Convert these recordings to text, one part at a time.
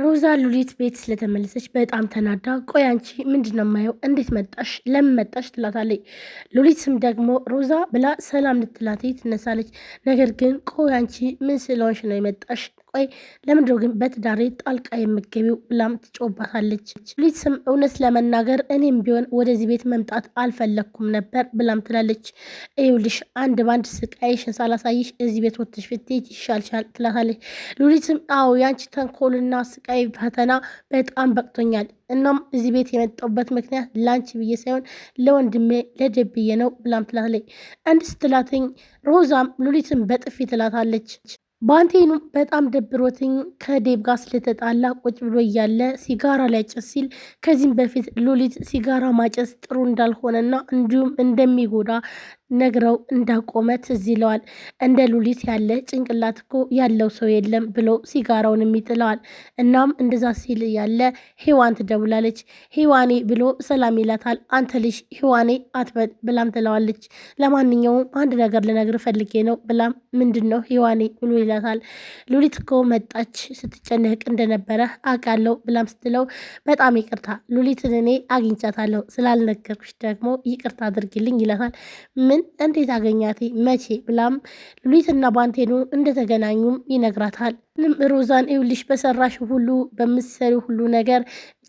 ሮዛ ሉሊት ቤት ስለተመለሰች በጣም ተናዳ ቆይ አንቺ ምንድነው የማየው እንዴት መጣሽ ለምን መጣሽ ትላታለች። ሉሊትም ደግሞ ሮዛ ብላ ሰላም ልትላት ትነሳለች። ነገር ግን ቆይ አንቺ ምን ስለሆንሽ ነው የመጣሽ ቆይ ለምንድነው ግን በትዳሬ ጣልቃ የምትገቢው ብላም ትጮባታለች። ሉሊትም እውነት ለመናገር እኔም ቢሆን ወደዚህ ቤት መምጣት አልፈለግኩም ነበር ብላም ትላለች። ይኸውልሽ አንድ ባንድ ስቃይሽን ሳላሳይሽ እዚህ ቤት ወጥተሽ ብትሄጂ ይሻልሻል ትላታለች። ሉሊትም አዎ ያንቺ ተንኮልና ስቃይ ፈተና በጣም በቅቶኛል። እናም እዚህ ቤት የመጣሁበት ምክንያት ላንቺ ብዬ ሳይሆን ለወንድሜ ለደብ ብዬ ነው ብላም ትላታለች። እንድ ስትላትኝ ሮዛም ሉሊትን በጥፊ ትላታለች። ባንቴኑ በጣም ደብሮትኝ ከዴብ ጋር ስለተጣላ ቁጭ ብሎ እያለ ሲጋራ ሊያጨስ ሲል ከዚህም በፊት ሉሊት ሲጋራ ማጨስ ጥሩ እንዳልሆነና እንዲሁም እንደሚጎዳ ነግረው እንዳቆመ ትዝ ይለዋል። እንደ ሉሊት ያለ ጭንቅላት እኮ ያለው ሰው የለም ብሎ ሲጋራውንም ይጥለዋል። እናም እንደዛ ሲል ያለ ሔዋን ትደውላለች። ሔዋኔ ብሎ ሰላም ይላታል። አንተ ልጅ ሔዋኔ አትበል ብላም ትለዋለች። ለማንኛውም አንድ ነገር ልነግር ፈልጌ ነው ብላም ምንድን ነው ሔዋኔ ብሎ ይላታል። ሉሊት እኮ መጣች ስትጨነቅ እንደነበረ አውቃለሁ ብላም ስትለው በጣም ይቅርታ ሉሊትን እኔ አግኝቻታለሁ ስላልነገርኩሽ ደግሞ ይቅርታ አድርግልኝ ይላታል። እንዴት አገኛት መቼ ብላም ሉሊትና ባንቴኑ እንደተገናኙም ይነግራታል። ሮዛን ይኸውልሽ በሰራሽ ሁሉ በምትሰሪው ሁሉ ነገር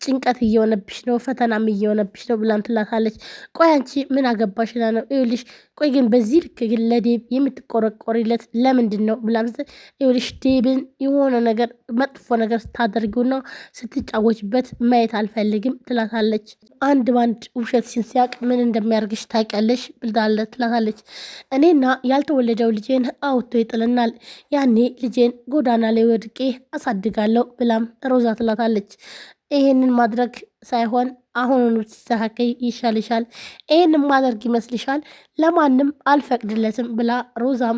ጭንቀት እየሆነብሽ ነው፣ ፈተናም እየሆነብሽ ነው ብላም ትላታለች። ቆይ አንቺ ምን አገባሽ ነው ይኸውልሽ ቆይ ግን በዚህ ልክ ግን ለዴብ የምትቆረቆሪለት ለምንድን ነው ብላም ይኸውልሽ ዴብን የሆነ ነገር መጥፎ ነገር ስታደርጊውና ስትጫወችበት ማየት አልፈልግም ትላታለች። አንድ ባንድ ውሸትሽን ሲያቅ ምን እንደሚያርግሽ ታውቂያለሽ ብላለች ትላታለች። እኔና ያልተወለደው ልጄን አውጥቶ ይጥልናል፣ ያኔ ልጄን ጎዳና ላይ ወድቄ አሳድጋለሁ ብላም ሮዛ ትላታለች። ይሄንን ማድረግ ሳይሆን አሁኑኑ ትስተካከይ ይሻልሻል፣ ይሄንን ማድረግ ይመስልሻል ለማንም አልፈቅድለትም ብላ ሮዛም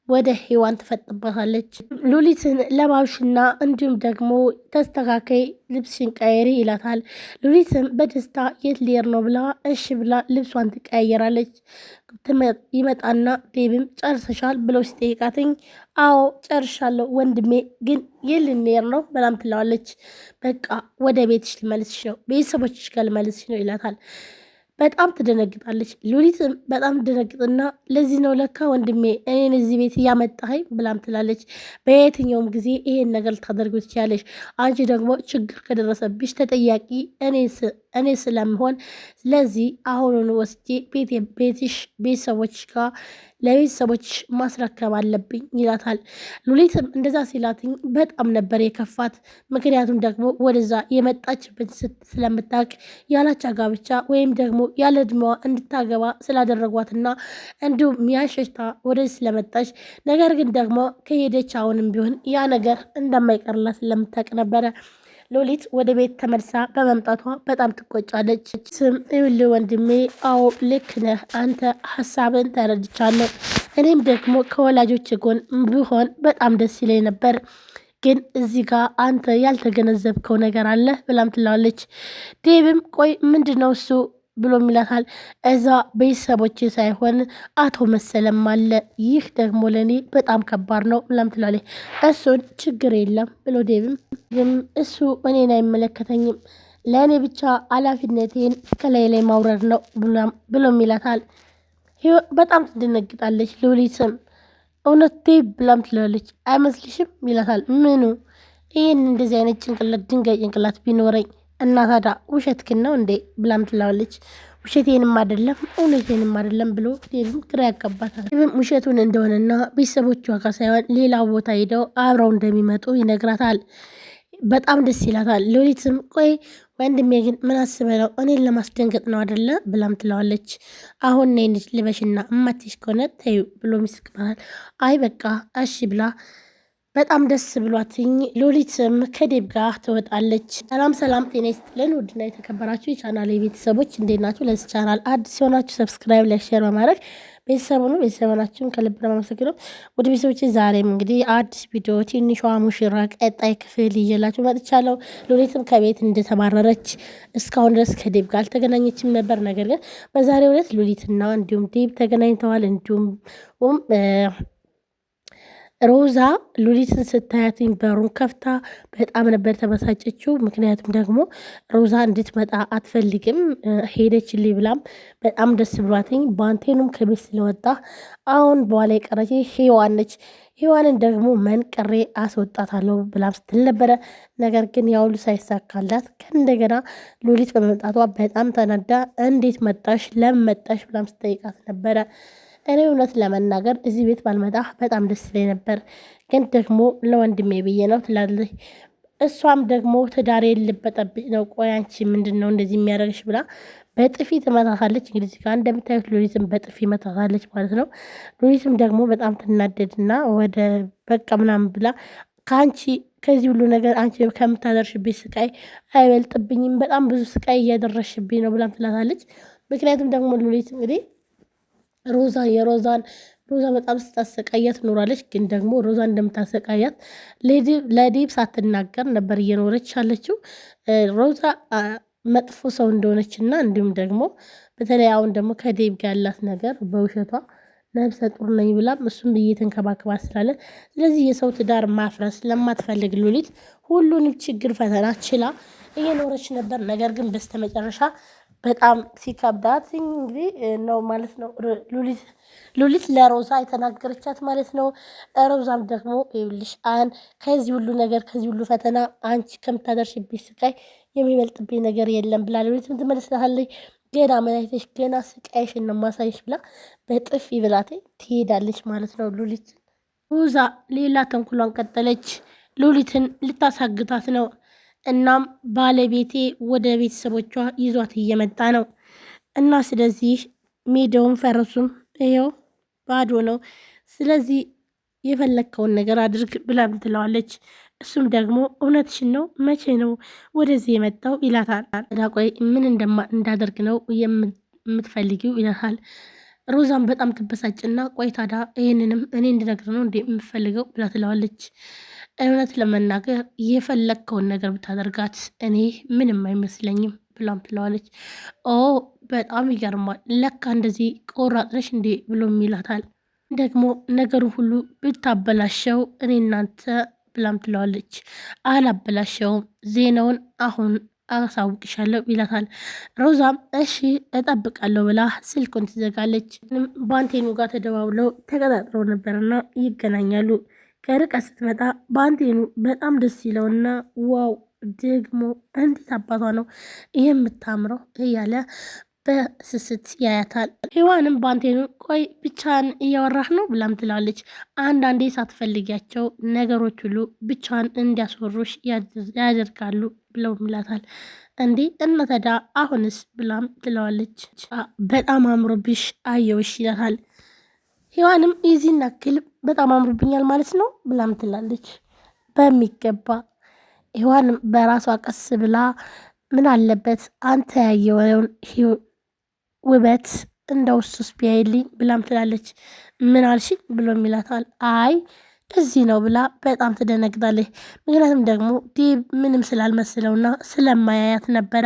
ወደ ሔዋን ትፈጥባታለች። ሉሊትን ለባብሽና እንዲሁም ደግሞ ተስተካከይ ልብስሽን ቀይሪ ይላታል። ሉሊትም በደስታ የት ልሄድ ነው ብላ እሺ ብላ ልብሷን ትቀያየራለች። ይመጣና ዴብም ጨርሰሻል ብሎ ሲጠይቃትኝ አዎ ጨርሻለሁ ወንድሜ ግን የት ልንሄድ ነው በላም ትለዋለች። በቃ ወደ ቤትሽ ልመልስሽ ነው ቤተሰቦችሽ ጋር ልመልስሽ ነው ይላታል። በጣም ትደነግጣለች። ሉሊትም በጣም ትደነግጥና ለዚህ ነው ለካ ወንድሜ እኔን እዚህ ቤት እያመጣኸኝ ብላም ትላለች። በየትኛውም ጊዜ ይሄን ነገር ልታደርጉ ትችላለች። አንቺ ደግሞ ችግር ከደረሰብሽ ተጠያቂ እኔ ስለምሆን ስለዚህ አሁኑን ወስጄ ቤትሽ ቤተሰቦች ጋር ለቤተሰቦች ማስረከብ አለብኝ ይላታል። ሉሊትም እንደዛ ሲላትኝ በጣም ነበር የከፋት። ምክንያቱም ደግሞ ወደዛ የመጣችበት ስለምታውቅ ያላቻ ጋብቻ ወይም ደግሞ ያለ እድሜዋ እንድታገባ ስላደረጓትና እንዲሁም ያሸሽታ ወደዚህ ስለመጣች ነገር ግን ደግሞ ከሄደች አሁንም ቢሆን ያ ነገር እንደማይቀርላት ስለምታውቅ ነበረ ሉሊት ወደ ቤት ተመልሳ በመምጣቷ በጣም ትቆጫለች። ስም ይኸውልህ ወንድሜ አዎ ልክ ነህ አንተ ሀሳብን ተረድቻለሁ። እኔም ደግሞ ከወላጆች ጎን ቢሆን በጣም ደስ ይለኝ ነበር ግን እዚህ ጋር አንተ ያልተገነዘብከው ነገር አለ ብላም ትለዋለች። ዴብም ቆይ ምንድን ነው እሱ ብሎ ይላታል። እዛ ቤተሰቦች ሳይሆን አቶ መሰለም አለ ይህ ደግሞ ለእኔ በጣም ከባድ ነው ብላም ትላለች። እሱን ችግር የለም ብሎ ዴብም እሱ እኔን አይመለከተኝም ለእኔ ብቻ ኃላፊነቴን ከላይ ላይ ማውረድ ነው ብሎም ይላታል። በጣም ትደነግጣለች። ሉሊትም እውነት ዴብ ብላም ትላለች። አይመስልሽም ይላታል። ምኑ ይህን እንደዚህ አይነት ጭንቅላት ድንጋይ ጭንቅላት ቢኖረኝ እና ታዲያ ውሸትክን ነው እንዴ ብላም ትላለች። ውሸቴንም አይደለም እውነቴንም አይደለም ብሎ ዴብም ግራ ያጋባታል። ዴብም ውሸቱን እንደሆነና ቤተሰቦቿ ጋር ሳይሆን ሌላ ቦታ ሄደው አብረው እንደሚመጡ ይነግራታል። በጣም ደስ ይላታል። ሉሊትም ቆይ ወንድሜ ግን ምን አስበህ ነው እኔን ለማስደንገጥ ነው አይደለ ብላም ትለዋለች። አሁን ነይ ልበሽና እማትሽ ከሆነ ተይው ብሎ ይስቅባታል። አይ በቃ እሺ ብላ በጣም ደስ ብሏትኝ ሉሊትም ከዴብ ጋር ትወጣለች። ሰላም ሰላም ጤና ይስጥልን ውድና የተከበራችሁ የቻናል ቤተሰቦች እንዴት ናችሁ? ለዚህ ቻናል አዲስ የሆናችሁ ሰብስክራይብ ላይክ ሼር በማድረግ ቤተሰቡ ነው ቤተሰባችሁን ከልብ ነው የማመሰግነው። ወደ ቤተሰቦች ዛሬም እንግዲህ አዲስ ቪዲዮ ትንሿ ሙሽራ ቀጣይ ክፍል ይዤላችሁ መጥቻለሁ። ሉሊትም ከቤት እንደተባረረች እስካሁን ድረስ ከዴብ ጋር አልተገናኘችም ነበር። ነገር ግን በዛሬው ዕለት ሉሊትና እንዲሁም ዴብ ተገናኝተዋል። እንዲሁም ሮዛ ሉሊትን ስታያትኝ በሩን ከፍታ በጣም ነበር ተበሳጨችው። ምክንያቱም ደግሞ ሮዛ እንድትመጣ አትፈልግም ሄደችልኝ ብላም በጣም ደስ ብሏትኝ ባንቴኑም ከቤት ስለወጣ አሁን በኋላ የቀረች ሔዋን ነች። ሔዋንን ደግሞ መንቅሬ አስወጣታለሁ ብላም ስትል ነበረ። ነገር ግን ያውሉ ሳይሳካላት ከእንደገና ሉሊት በመምጣቷ በጣም ተናዳ እንዴት መጣሽ ለምን መጣሽ ብላም ስጠይቃት ነበረ። እኔ እውነት ለመናገር እዚህ ቤት ባልመጣ በጣም ደስ ይለኝ ነበር፣ ግን ደግሞ ለወንድሜ ብዬ ነው ትላለች። እሷም ደግሞ ትዳሬ ልበጠብጥ ነው፣ ቆይ አንቺ ምንድን ነው እንደዚህ የሚያደርግሽ ብላ በጥፊ ትመታታለች። እንግዲህ ጋር እንደምታዩት ሉሊትም በጥፊ መታታለች ማለት ነው። ሉሊትም ደግሞ በጣም ትናደድና ወደ በቃ ምናምን ብላ ከአንቺ ከዚህ ሁሉ ነገር አንቺ ከምታደርሽብኝ ስቃይ አይበልጥብኝም፣ በጣም ብዙ ስቃይ እያደረሽብኝ ነው ብላም ትላታለች። ምክንያቱም ደግሞ ሉሊት እንግዲህ ሮዛ በጣም ስታሰቃያት ኖራለች። ግን ደግሞ ሮዛ እንደምታሰቃያት ለዴብ ሳትናገር ነበር እየኖረች ያለችው። ሮዛ መጥፎ ሰው እንደሆነች እና እንዲሁም ደግሞ በተለይ አሁን ደግሞ ከዴብ ጋር ያላት ነገር በውሸቷ ነብሰ ጡር ነኝ ብላም እሱም እየተንከባከባት ስላለ፣ ስለዚህ የሰው ትዳር ማፍረስ ለማትፈልግ ሉሊት ሁሉንም ችግር ፈተና ችላ እየኖረች ነበር። ነገር ግን በስተመጨረሻ በጣም ሲከብዳት እንግዲህ ነው ማለት ነው ሉሊት ለሮዛ የተናገረቻት ማለት ነው። ሮዛም ደግሞ ይኸውልሽ ከዚህ ሁሉ ነገር ከዚህ ሁሉ ፈተና አንቺ ከምታደርሽብኝ ስቃይ የሚበልጥብኝ ነገር የለም ብላ ሉሊትም ትመልስልሃለች። ገና መድኃኒትሽ ገና ስቃይሽን ነው ማሳይሽ ብላ በጥፊ ብላቴ ትሄዳለች ማለት ነው ሉሊት። ሮዛ ሌላ ተንኩሏን ቀጠለች። ሉሊትን ልታሳግታት ነው። እናም ባለቤቴ ወደ ቤተሰቦቿ ይዟት እየመጣ ነው እና ስለዚህ ሜዳውን ፈረሱም ይኸው ባዶ ነው። ስለዚህ የፈለግከውን ነገር አድርግ ብላም ትለዋለች። እሱም ደግሞ እውነትሽን ነው መቼ ነው ወደዚህ የመጣው ይላታል። ቆይ ምን እንዳደርግ ነው የምትፈልጊው ይላታል። ሮዛም በጣም ትበሳጭና ቆይ ታዲያ ይህንንም እኔ እንድነግር ነው እንዴ የምፈልገው ብላ ትለዋለች። እውነት ለመናገር የፈለግከውን ነገር ብታደርጋት እኔ ምንም አይመስለኝም ብላም ትለዋለች። ኦ በጣም ይገርማል፣ ለካ እንደዚህ ቆራጥነሽ እንዴ ብሎም ይላታል። ደግሞ ነገሩ ሁሉ ብታበላሸው እኔ እናንተ ብላም ትለዋለች። አላበላሸውም፣ ዜናውን አሁን አሳውቅሻለሁ ይላታል። ሮዛም እሺ እጠብቃለሁ ብላ ስልኩን ትዘጋለች። ባንቴኑ ጋር ተደዋውለው ተቀጣጥረው ነበርና ይገናኛሉ። ከርቀት ስትመጣ ባንቴኑ በጣም ደስ ይለውና ዋው ደግሞ እንዴት አባቷ ነው ይህ የምታምረው እያለ በስስት ያያታል። ሔዋንም ባንቴኑ ቆይ ብቻን እያወራህ ነው ብላም ትላለች። አንዳንዴ ሳትፈልጊያቸው ነገሮች ሁሉ ብቻን እንዲያስወሩሽ ያደርጋሉ ብለው ይላታል። እንዴ እነተዳ አሁንስ ብላም ትለዋለች። በጣም አምሮብሽ አየውሽ ይላታል። ሔዋንም የዚህን ያክል በጣም አምሮብኛል ማለት ነው ብላም ትላለች። በሚገባ ሔዋንም በራሷ ቀስ ብላ ምን አለበት አንተ ያየውን ውበት እንደ ውሱስ ቢያይልኝ ብላም ትላለች። ምን አልሽ ብሎም ይላታል። አይ እዚህ ነው ብላ በጣም ትደነግጣለች። ምክንያቱም ደግሞ ዴብ ምንም ስላልመሰለውና ስለማያያት ነበረ።